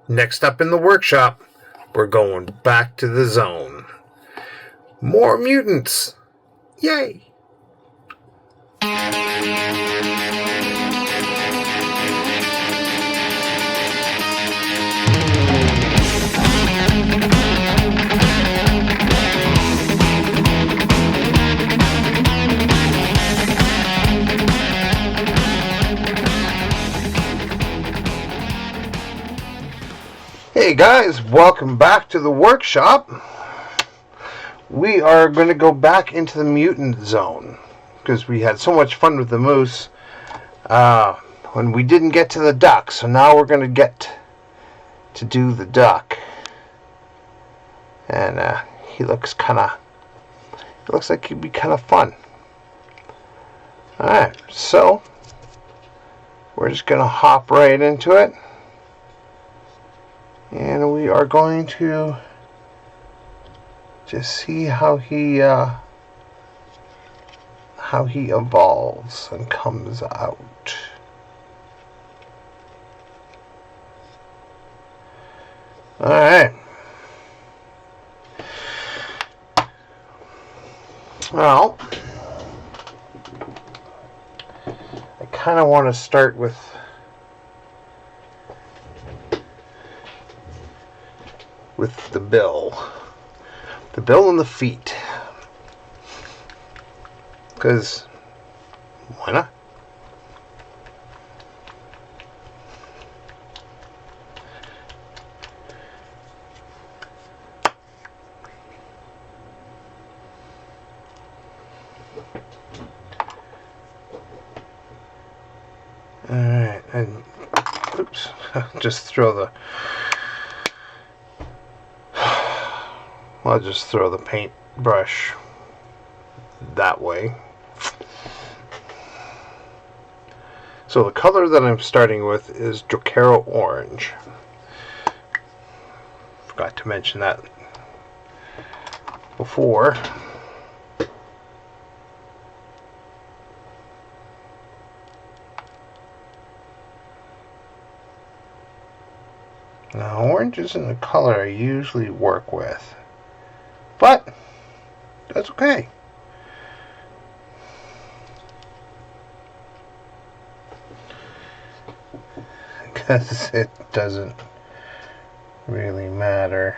Next up in the workshop, we're going back to the zone. More mutants! Yay! Hey guys, welcome back to the workshop. We are going to go back into the mutant zone because we had so much fun with the moose when we didn't get to the duck. So now we're going to get to do the duck, and he looks like he'd be kind of fun. All right, so we're just going to hop right into it. And we are going to just see how he evolves and comes out. All right. Well, I kind of want to start with the bill and the feet, because why not? All right, and oops, just throw the. I'll just throw the paintbrush that way. So the color that I'm starting with is Dracaro Orange. Forgot to mention that before. Now, orange isn't a color I usually work with, but that's okay. Because it doesn't really matter.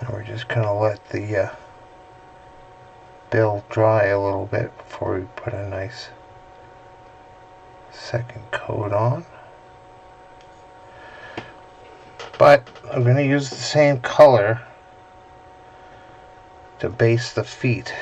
And we're just going to let the bill dry a little bit before we put a nice second coat on. But I'm going to use the same color to base the feet.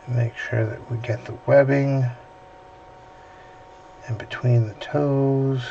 Make sure that we get the webbing in between the toes.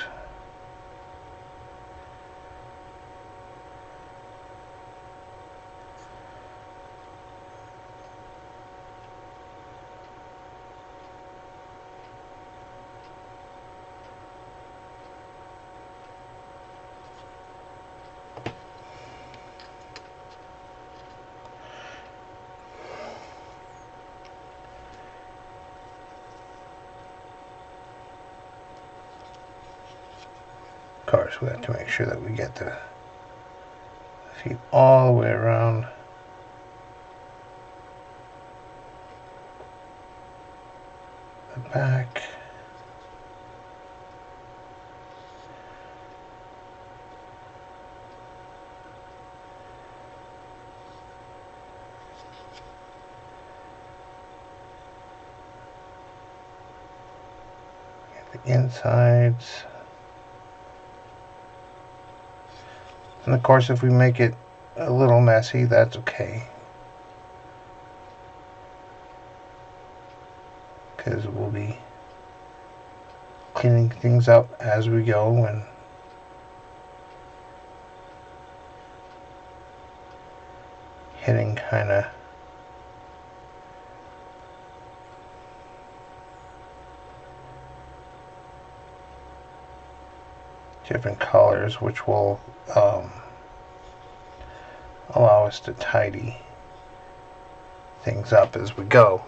Of course, we have to make sure that we get the feet all the way around. The back. Get the insides. And of course, if we make it a little messy, that's okay. Because we'll be cleaning things up as we go and hitting kind of different colors, which will allow us to tidy things up as we go.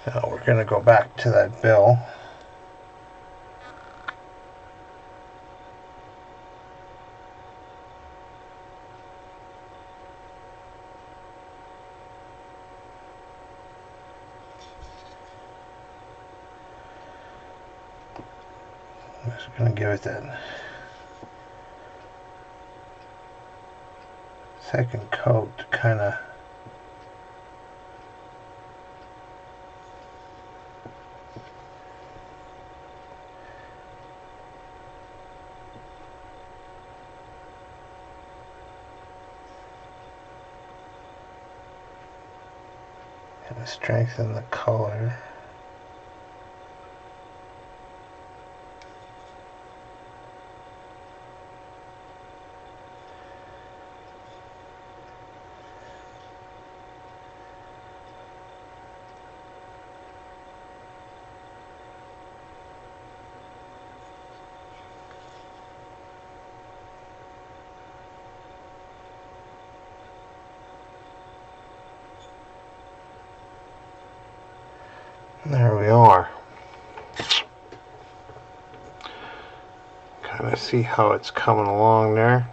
Now we're going to go back to that bill. I'm just going to give it that second coat to kind of strengthen the color. There we are. Kind of see how it's coming along there.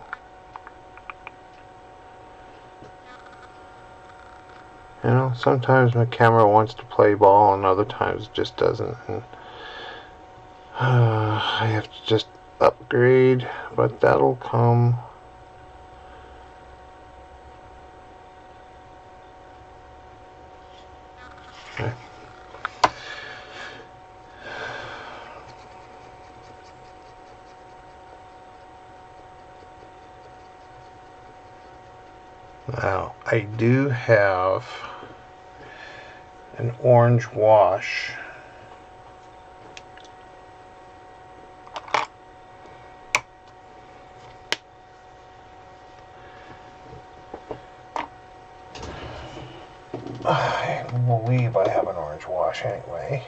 You know, sometimes my camera wants to play ball and other times it just doesn't. And, I have to just upgrade, but that'll come. Okay. Now, I do have an orange wash. I believe I have an orange wash anyway.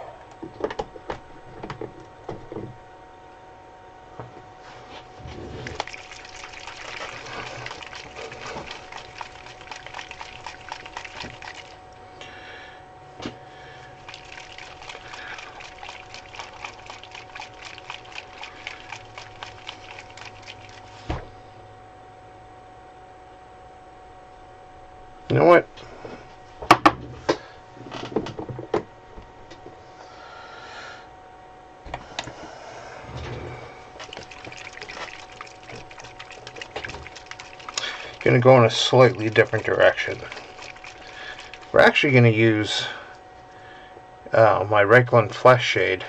You know what? Going to go in a slightly different direction. We're actually going to use my Raglan Flesh Shade.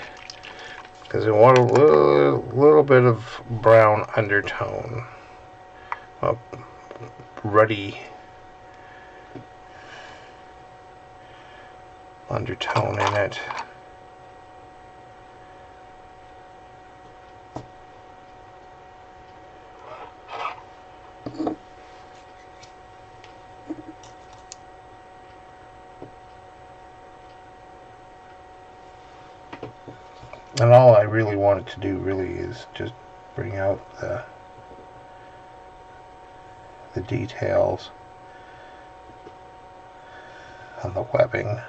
because we want a little bit of brown undertone, a ruddy undertone in it. And all I really wanted to do really is just bring out the details on the webbing.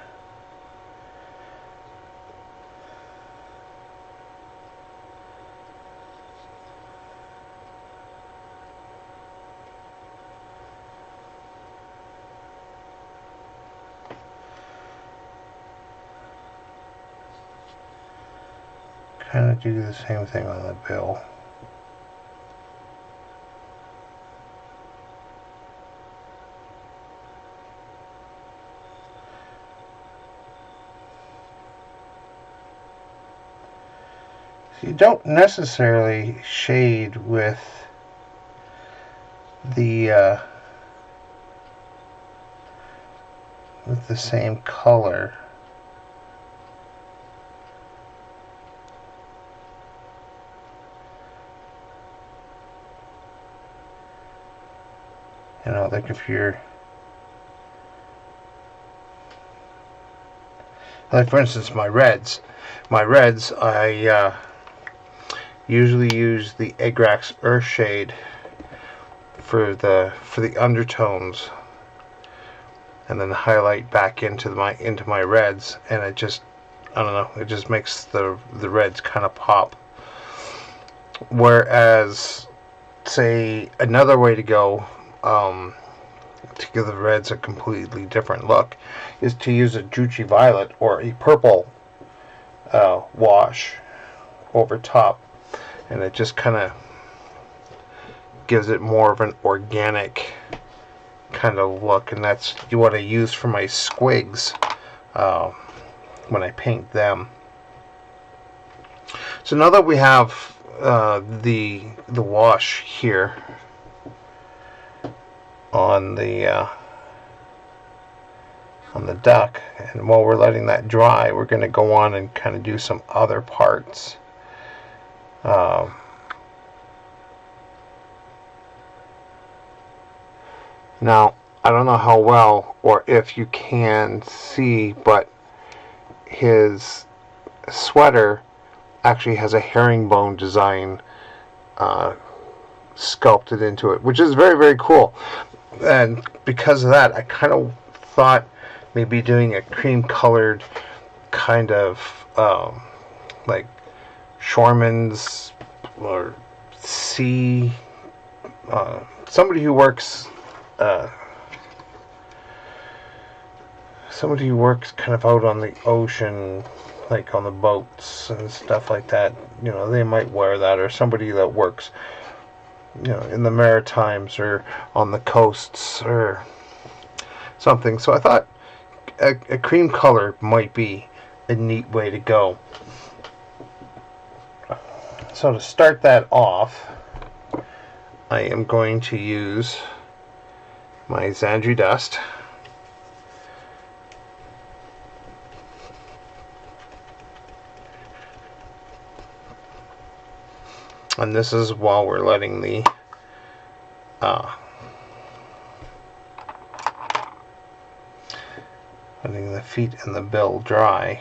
Kind of do the same thing on the bill. So you don't necessarily shade with the same color. You know, like if you're, like for instance, my reds, I usually use the Agrax Earthshade for the undertones, and then highlight back into my reds, and it just, I don't know, it just makes the reds kind of pop. Whereas, say, another way to go, to give the reds a completely different look, is to use a Juchi Violet or a purple wash over top, and it just kind of gives it more of an organic kind of look, and that's what I use for my squigs when I paint them. So now that we have the wash here on the duck, and while we're letting that dry, we're going to go on and kind of do some other parts. Now, I don't know how well or if you can see, but his sweater actually has a herringbone design sculpted into it, which is very, very cool. And because of that, I kind of thought maybe doing a cream colored kind of like Shoreman's or sea, somebody who works kind of out on the ocean, like on the boats and stuff like that. You know, they might wear that, or somebody that works, you know, in the Maritimes or on the coasts or something. So I thought a cream color might be a neat way to go. So to start that off, I am going to use my Xandri Dust. And this is while we're letting the feet and the bill dry.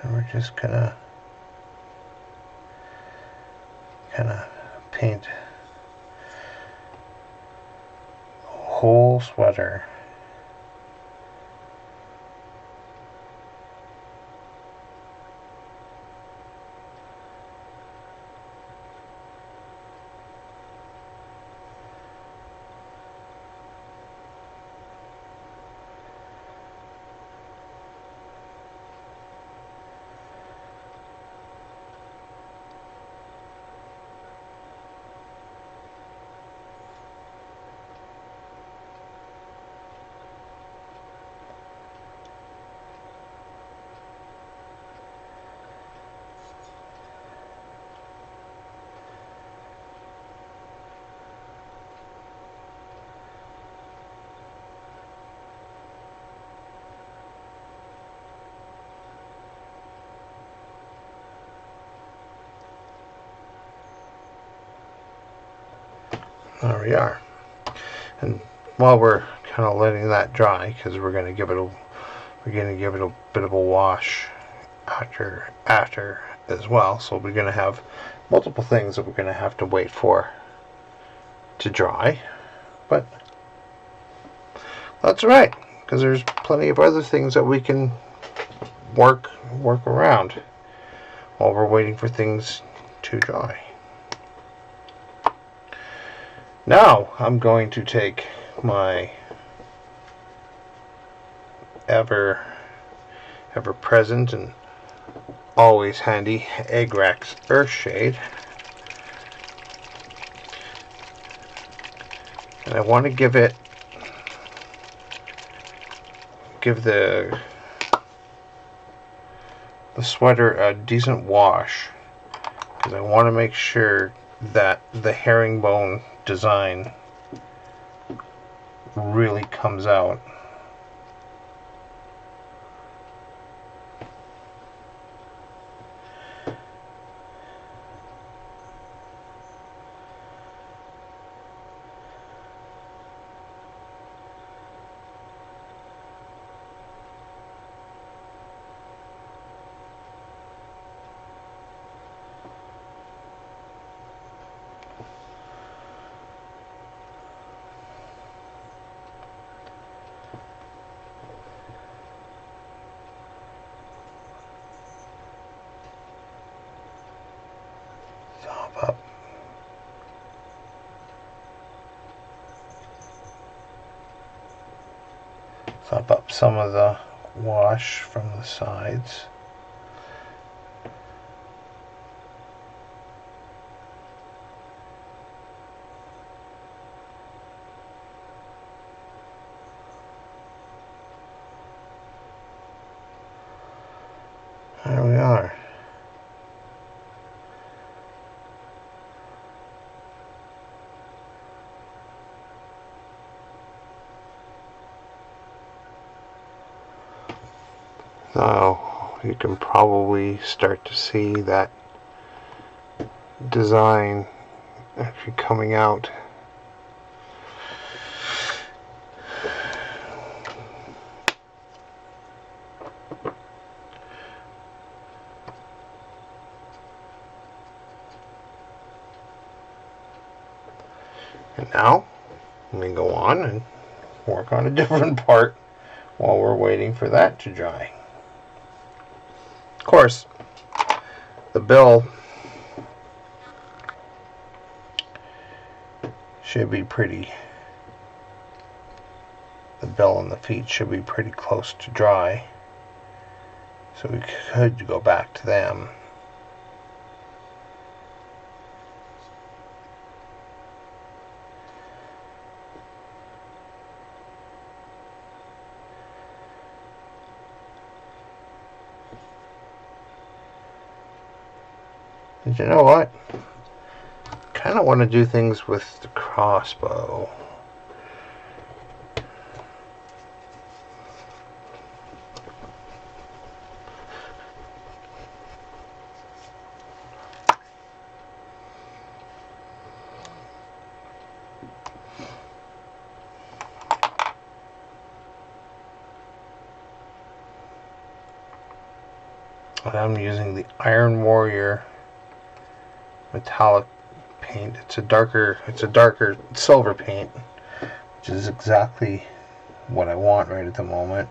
And we're just gonna kind of paint the whole sweater. There we are. And while we're kind of letting that dry, because we're going to give it a bit of a wash after as well. So we're going to have multiple things that we're going to have to wait for to dry, but that's all right, because there's plenty of other things that we can work around while we're waiting for things to dry. Now I'm going to take my ever present and always handy Agrax Earthshade, and I want to give the sweater a decent wash, because I want to make sure that the herringbone design really comes out. Sop up some of the wash from the sides. There we are. Now you can probably start to see that design actually coming out. And now let me go on and work on a different part while we're waiting for that to dry. Of course, the bill should be pretty, the bill and the feet should be pretty close to dry, so we could go back to them. And you know what? Kind of want to do things with the crossbow. And I'm using the Iron Warrior metallic paint. It's a darker silver paint, which is exactly what I want right at the moment.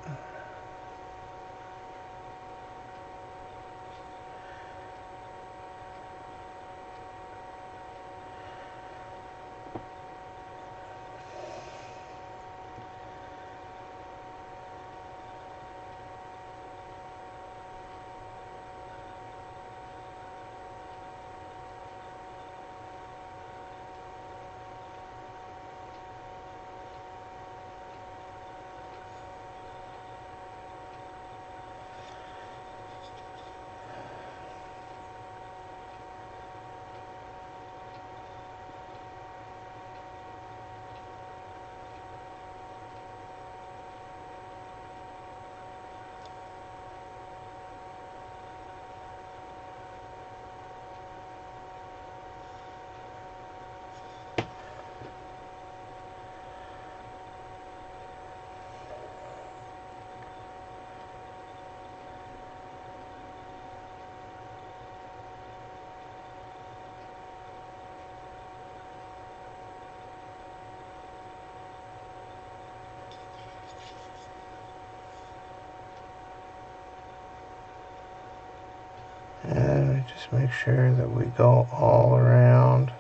Just make sure that we go all around.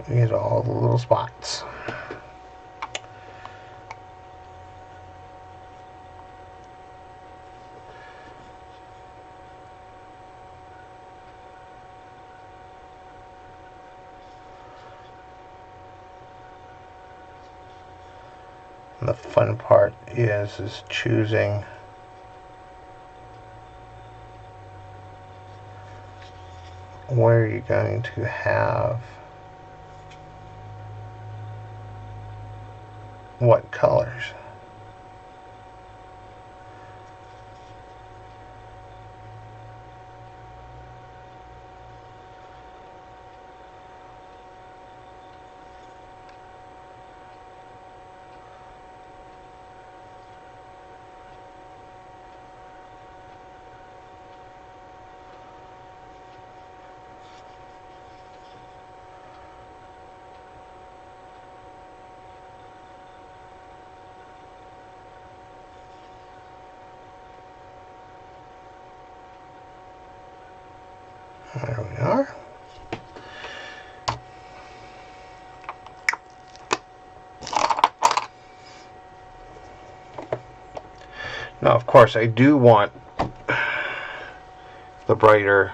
Get all the little spots. And the fun part is choosing where you're going to have what colors. There we are. Now, of course, I do want the brighter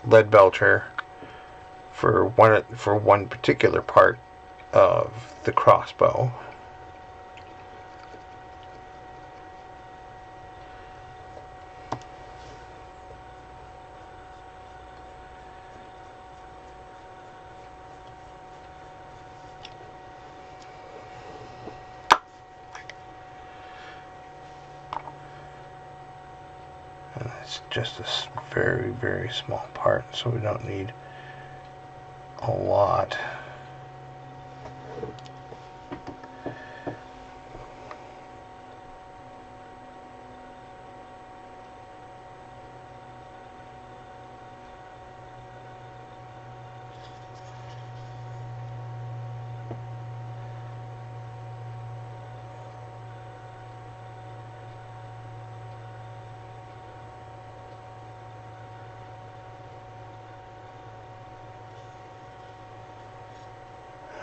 lead belcher for one particular part of the crossbow. It's just a very, very small part, so we don't need a lot.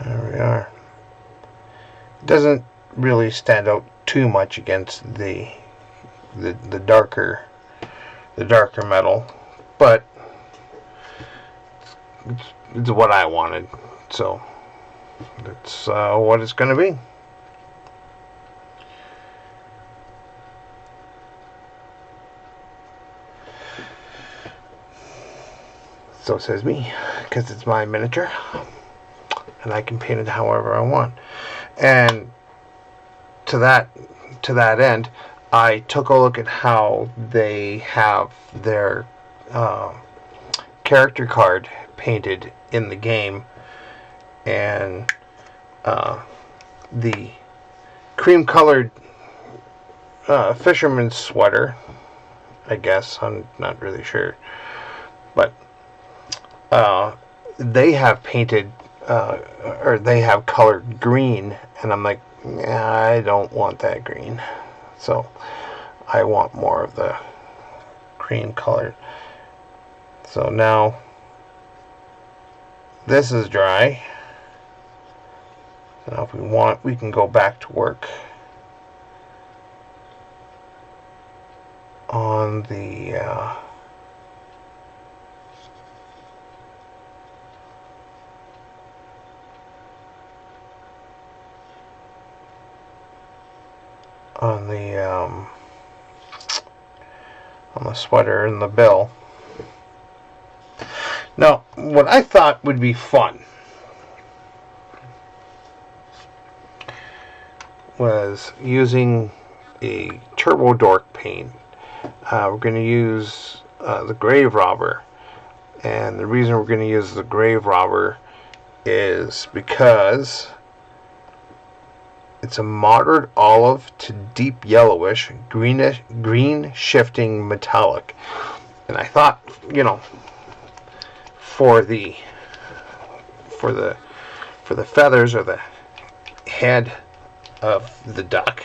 There we are. It doesn't really stand out too much against the darker metal, but it's what I wanted, so that's what it's going to be. So says me, because it's my miniature. And I can paint it however I want. And to that end, I took a look at how they have their character card painted in the game, and the cream-colored fisherman's sweater, I guess, I'm not really sure, but they have painted or they have colored green, and I'm like, nah, I don't want that green, so I want more of the cream colored. So now this is dry. Now if we want, we can go back to work on the on the sweater and the bill. Now, what I thought would be fun was using a Turbo Dork paint. We're going to use the Grave Robber, and the reason we're going to use the Grave Robber is because It's a moderate olive to deep yellowish, green shifting metallic. And I thought, for the feathers or the head of the duck,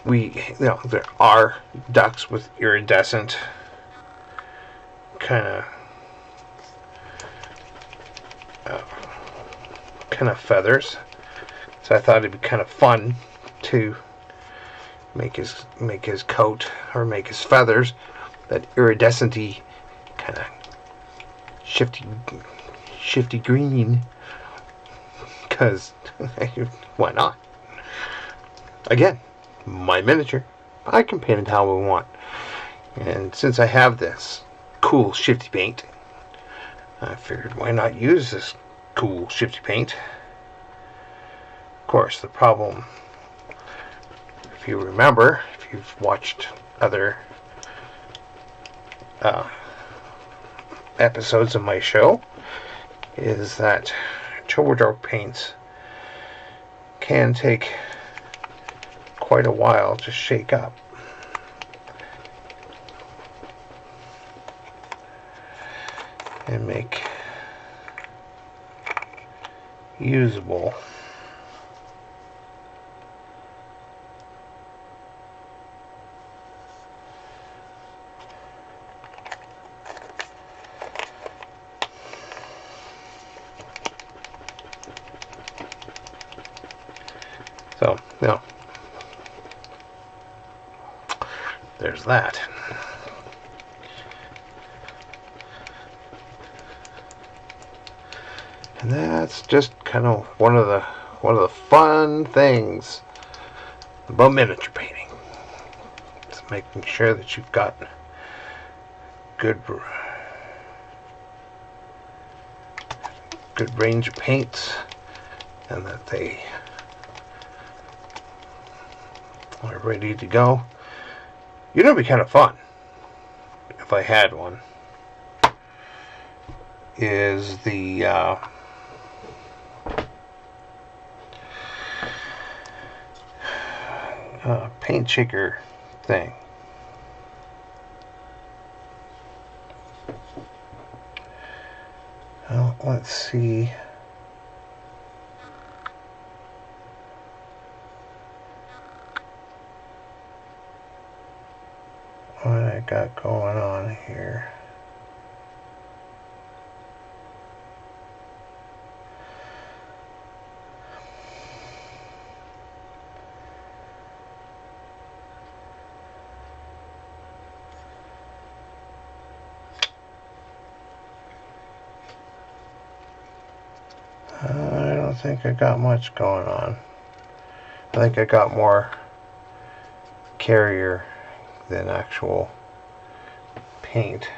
there are ducks with iridescent kind of feathers, so I thought it'd be kind of fun to make his coat or make his feathers that iridescent-y kind of shifty green, because why not? Again, my miniature, I can paint it how we want, and since I have this cool shifty paint, I figured why not use this cool shifty paint. Of course, the problem, if you remember, if you've watched other episodes of my show, is that October Dark paints can take quite a while to shake up. And make usable. So, there's that. And that's just kind of one of the fun things about miniature painting. It's making sure that you've got good range of paints, and that they are ready to go. You know, it'd be kind of fun if I had one. Is the paint shaker thing. Well, let's see. What I got going on here. I don't think I got much going on. I think I got more carrier than actual paint.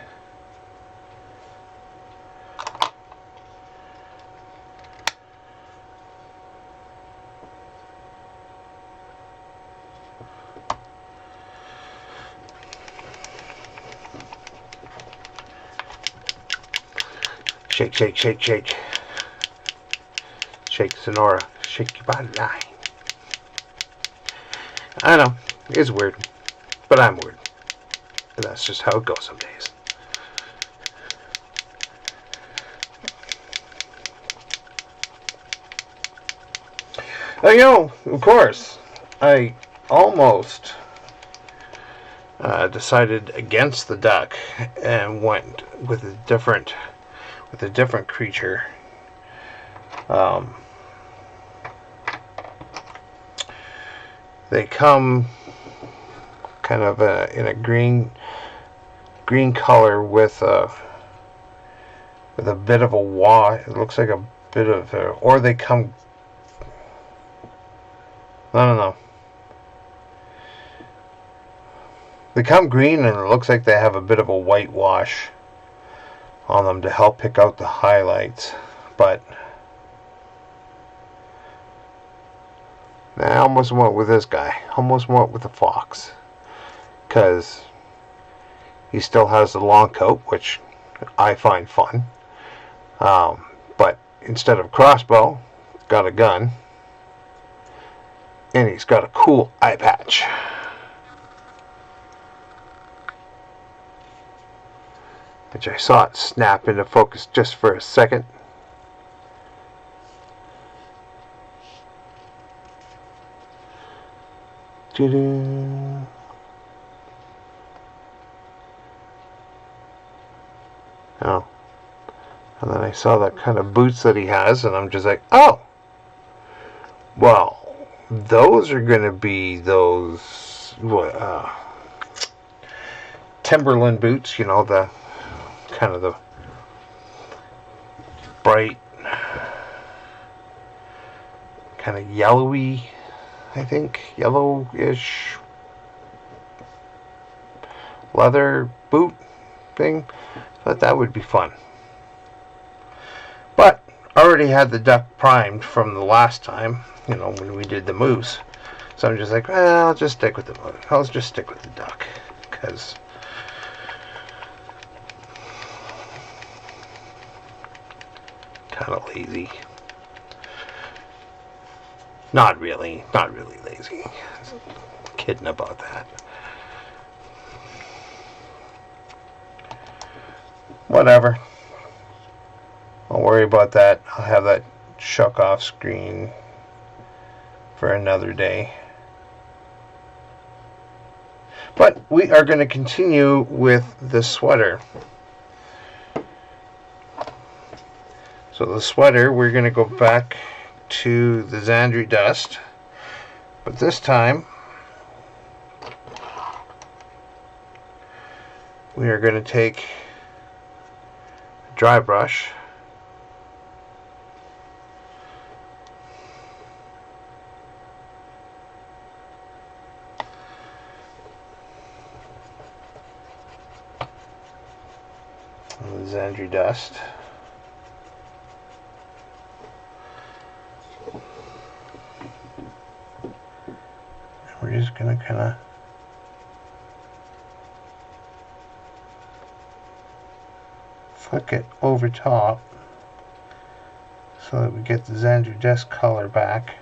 Shake, shake, shake, shake. Shake, Sonora. Shake your body line. I know, it's weird, but I'm weird. And that's just how it goes some days. Of course, I almost decided against the duck and went with a different creature. They come kind of in a green color with a bit of a wash. It looks like a bit of or they come. No. They come green and it looks like they have a bit of a whitewash on them to help pick out the highlights, but I almost went with this guy. Almost went with the fox, because he still has the long coat, which I find fun. But instead of crossbow, got a gun. And he's got a cool eye patch. Which I saw it snap into focus just for a second. Doo-doo. Oh. And then I saw that kind of boots that he has, and I'm just like, oh! Well, those are going to be those Timberland boots, you know, the kind of the bright, kind of yellowy, I think, yellowish leather boot thing. Thought that would be fun. But I already had the duck primed from the last time, you know, when we did the moose. So I'm just like, well, I'll just stick with the moose. I'll just stick with the duck. Because kind of lazy. Not really lazy. Kidding about that. Whatever. Don't worry about that. I'll have that shuck off screen for another day. But we are going to continue with the sweater. So the sweater, we're going to go back to the Xandri dust. But this time, we are going to take a dry brush. The Xandri dust. We're just going to kind of flick it over top so that we get the Xandri dust color back.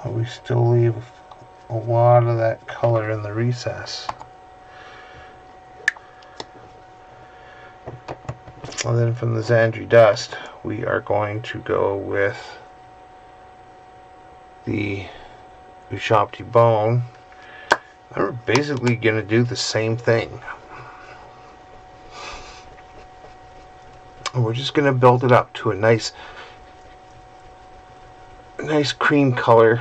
But we still leave a lot of that color in the recess. And then from the Xandri dust, we are going to go with the Ushabti bone. And we're basically going to do the same thing. And we're just going to build it up to a nice cream color.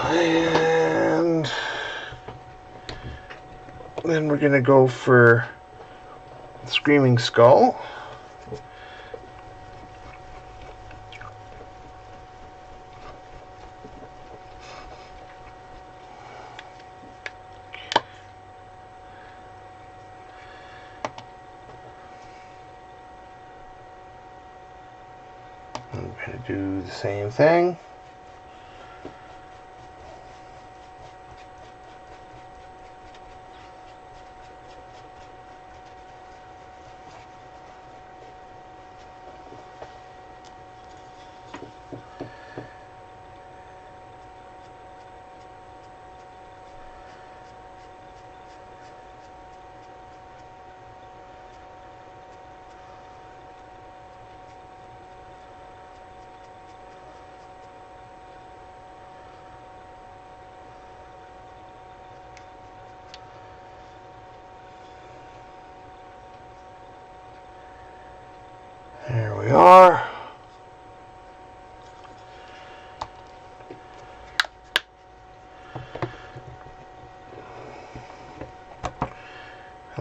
And then we're going to go for Screaming Skull. I'm going to do the same thing.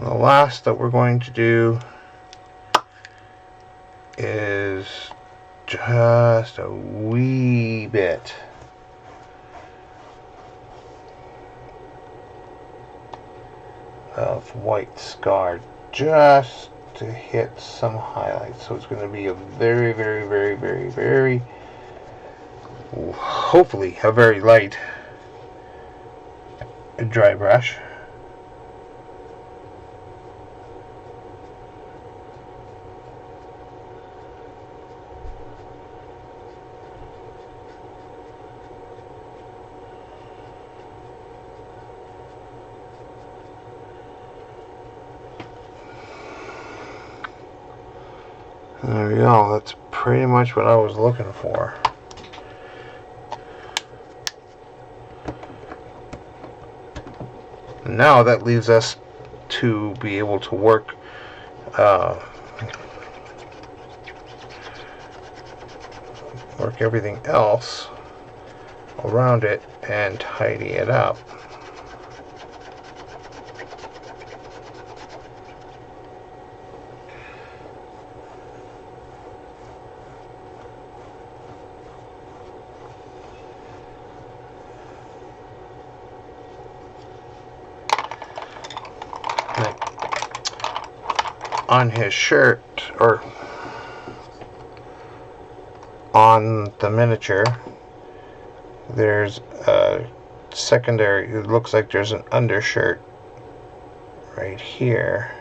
And the last that we're going to do is just a wee bit of white scar just to hit some highlights. So it's going to be a very, very, very, very, very, hopefully a very light dry brush. There we go. That's pretty much what I was looking for. Now that leaves us to be able to work everything else around it and tidy it up. On his shirt, or on the miniature, there's a secondary, it looks like there's an undershirt right here.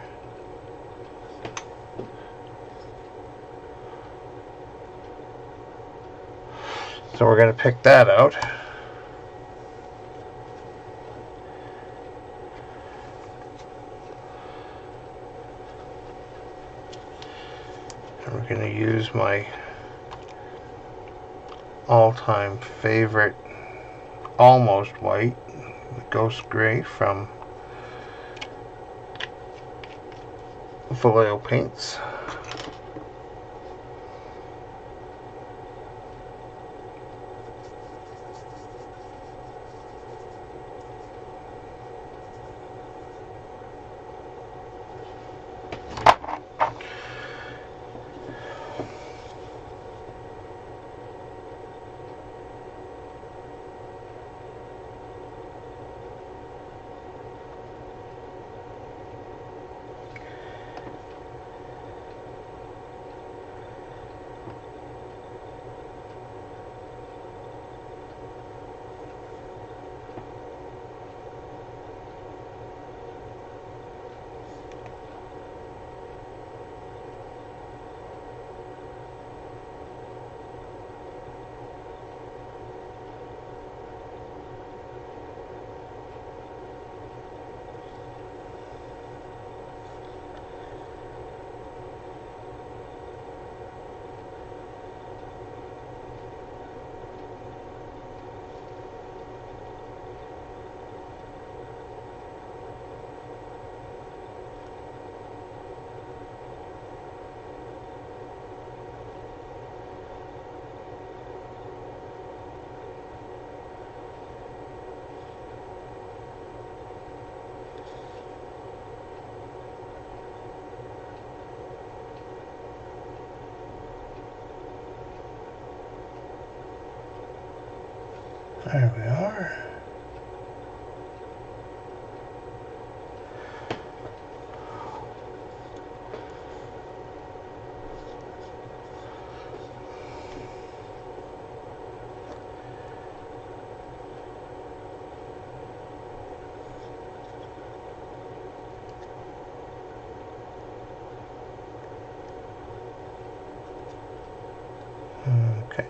So we're going to pick that out. And we're going to use my all-time favorite almost white, Ghost Gray from Vallejo Paints. There we are. Okay.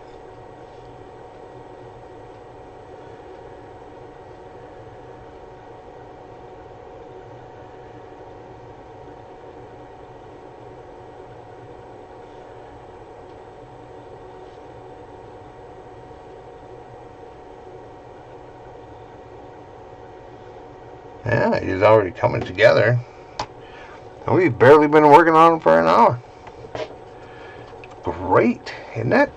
Yeah, he's already coming together. And we've barely been working on him for an hour. Great, isn't it?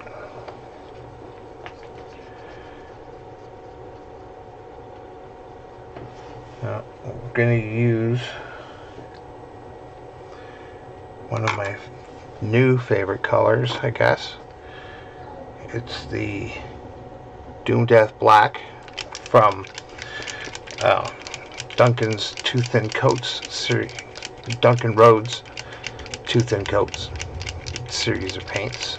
Now, we're going to use one of my new favorite colors, I guess. It's the Doom Death Black from Duncan's Too Thin Coats series. Duncan Rhodes Too Thin Coats series of paints.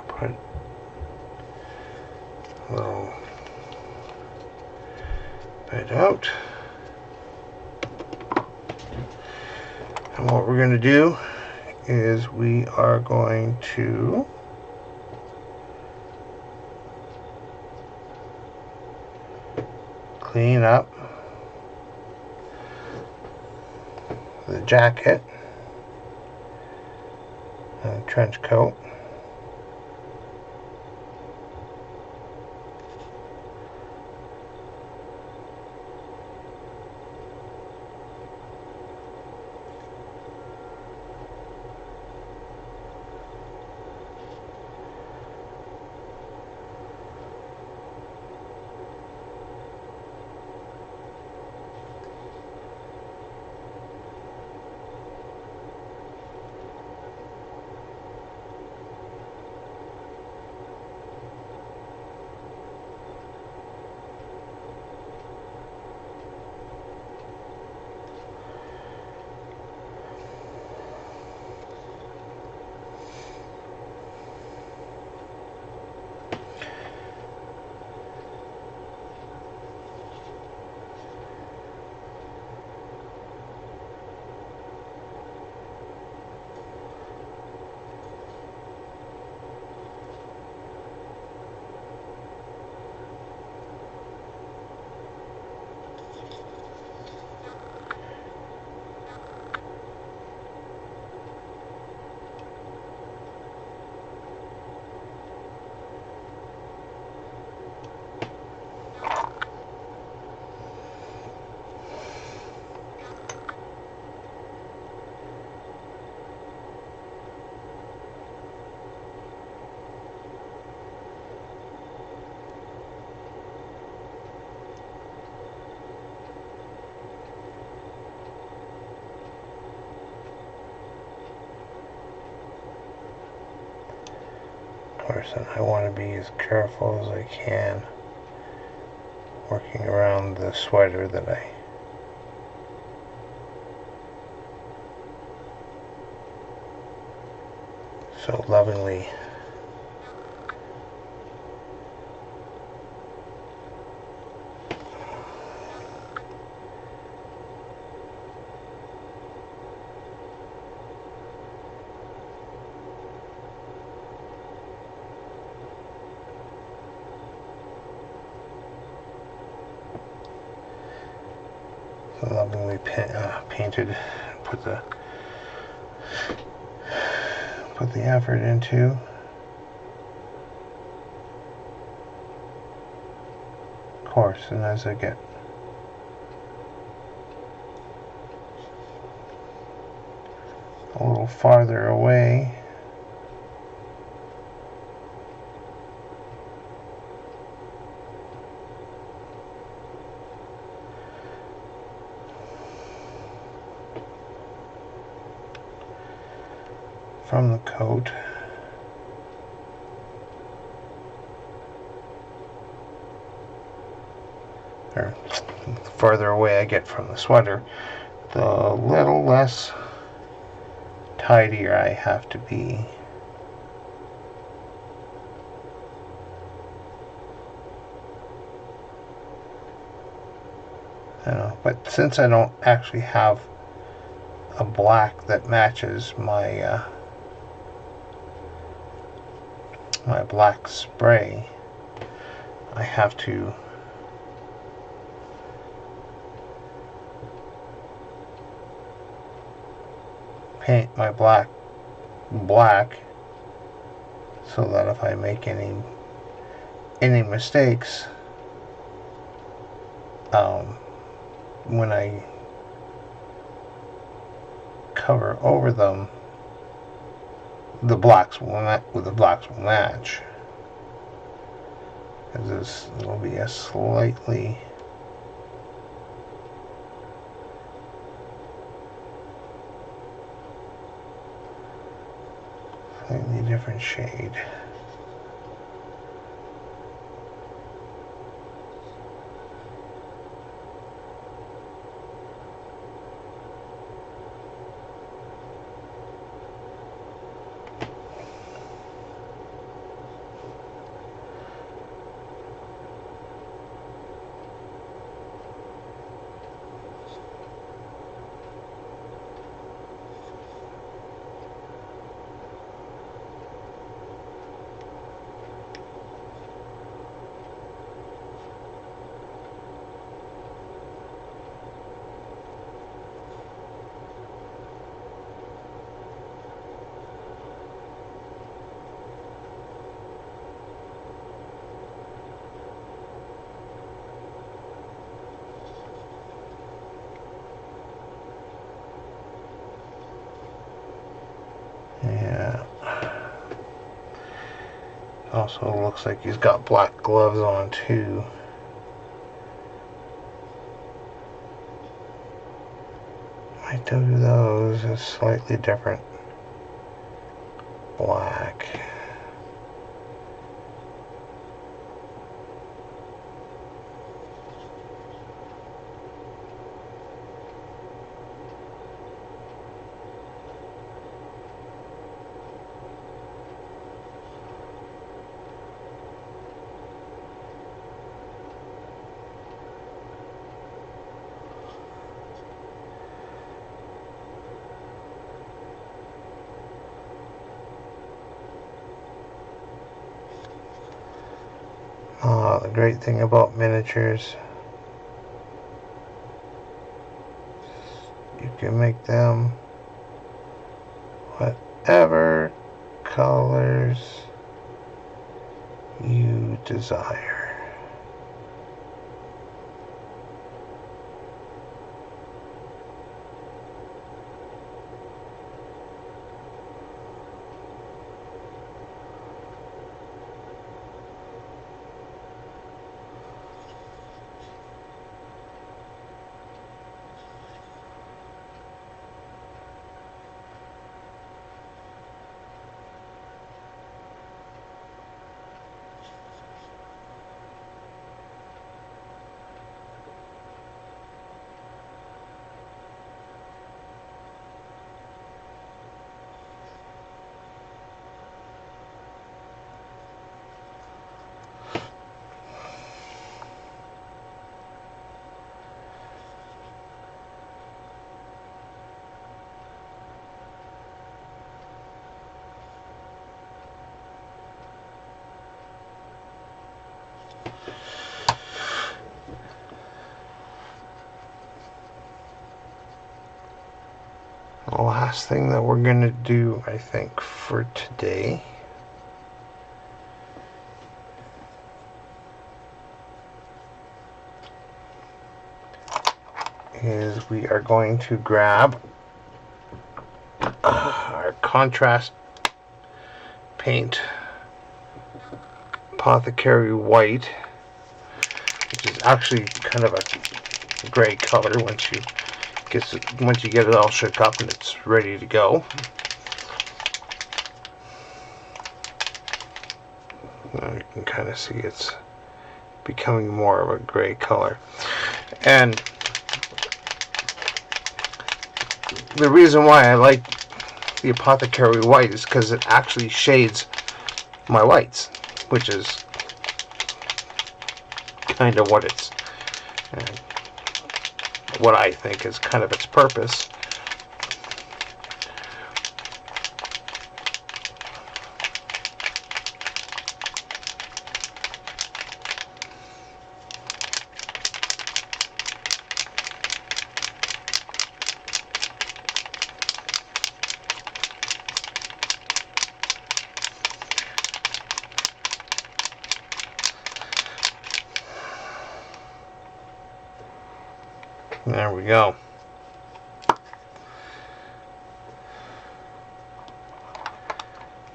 Put a little bit out. And what we're going to do is we are going to clean up the jacket and trench coat. And I want to be as careful as I can working around the sweater that I so lovingly painted, put the effort into. Of course, and as I get a little farther away, from the coat, or the farther away I get from the sweater, the little less tidier I have to be. But since I don't actually have a black that matches my my black spray, I have to paint my black so that if I make any mistakes, when I cover over them, the blacks will match. Because this will be a slightly different shade. Yeah. Also looks like he's got black gloves on too. Might do those a slightly different black. The great thing about miniatures, you can make them whatever colors you desire. The last thing that we're going to do, I think, for today is we are going to grab our contrast paint Apothecary White, which is actually kind of a gray color once you get it all shook up and it's ready to go. Now you can kind of see it's becoming more of a gray color. And the reason why I like the Apothecary White is because it actually shades my whites, which is kind of what I think is kind of its purpose. There we go.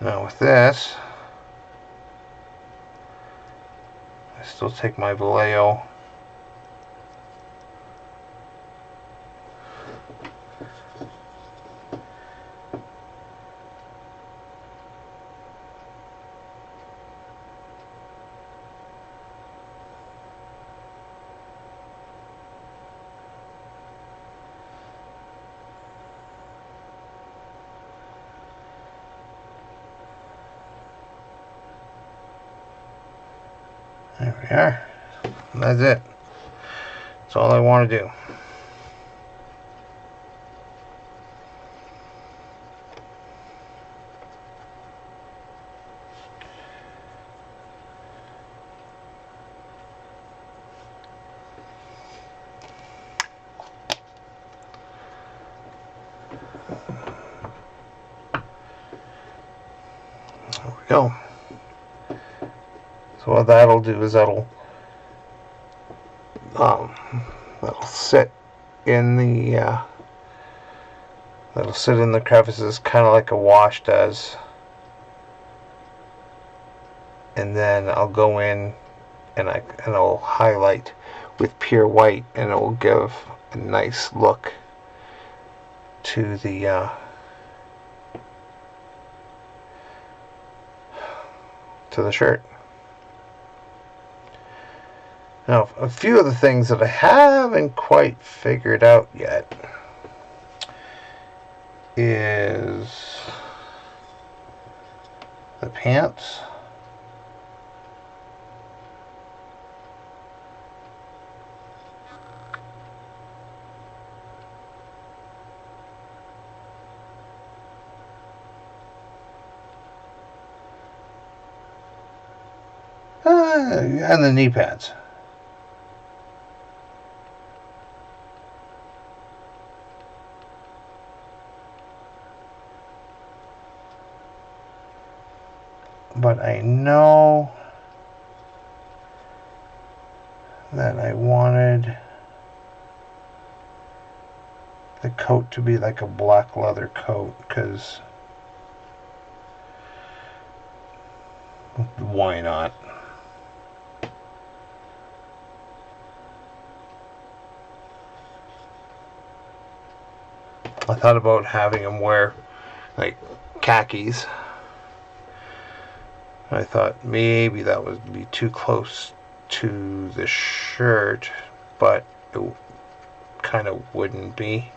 Now with this, I still take my Vallejo. There we are. And that's it. That's all I want to do. There we go. So what that'll do is that'll sit in the crevices, kind of like a wash does, and then I'll go in and I'll highlight with pure white, and it will give a nice look to the shirt. Now, a few of the things that I haven't quite figured out yet is the pants. And the knee pads. But I know that I wanted the coat to be like a black leather coat, because why not? I thought about having him wear like khakis. I thought maybe that would be too close to the shirt, but it kind of wouldn't be.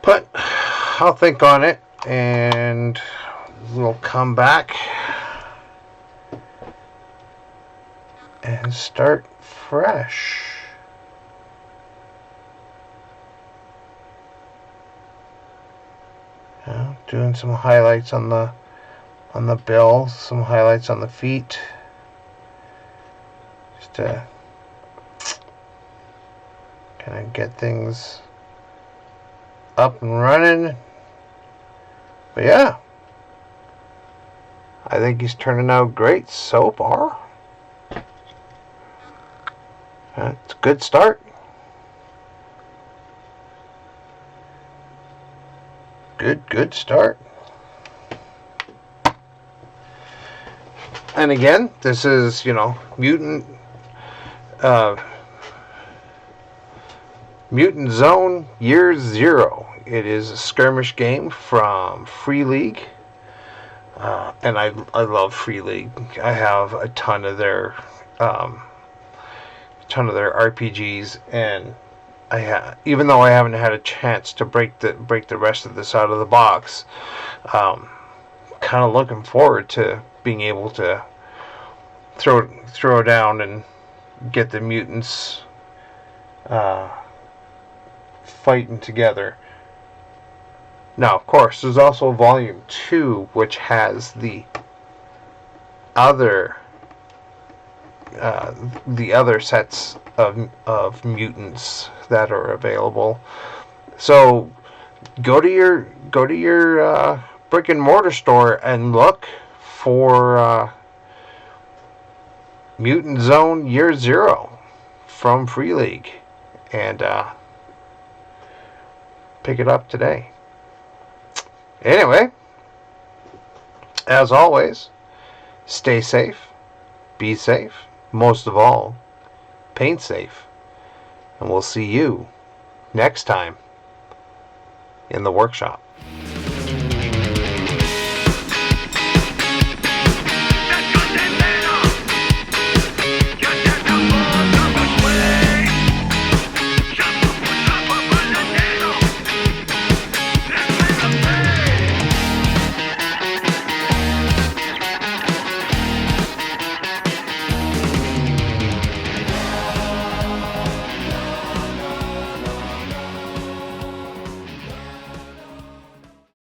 But I'll think on it, and we'll come back and start fresh. Doing some highlights on the bill, some highlights on the feet, just to kind of get things up and running. But yeah, I think he's turning out great so far. It's a good start. Good start. And again, this is, Mutant Zone Year Zero. It is a skirmish game from Free League. And I love Free League. I have a ton of their RPGs, and even though I haven't had a chance to break the rest of this out of the box, kind of looking forward to being able to throw down and get the mutants fighting together. Now, of course, there's also Volume 2, which has the other sets of mutants that are available. So go to your brick and mortar store and look for Mutant Zone Year Zero from Free League, and pick it up today. Anyway, as always, stay safe, be safe, most of all, paint safe, and we'll see you next time in the workshop.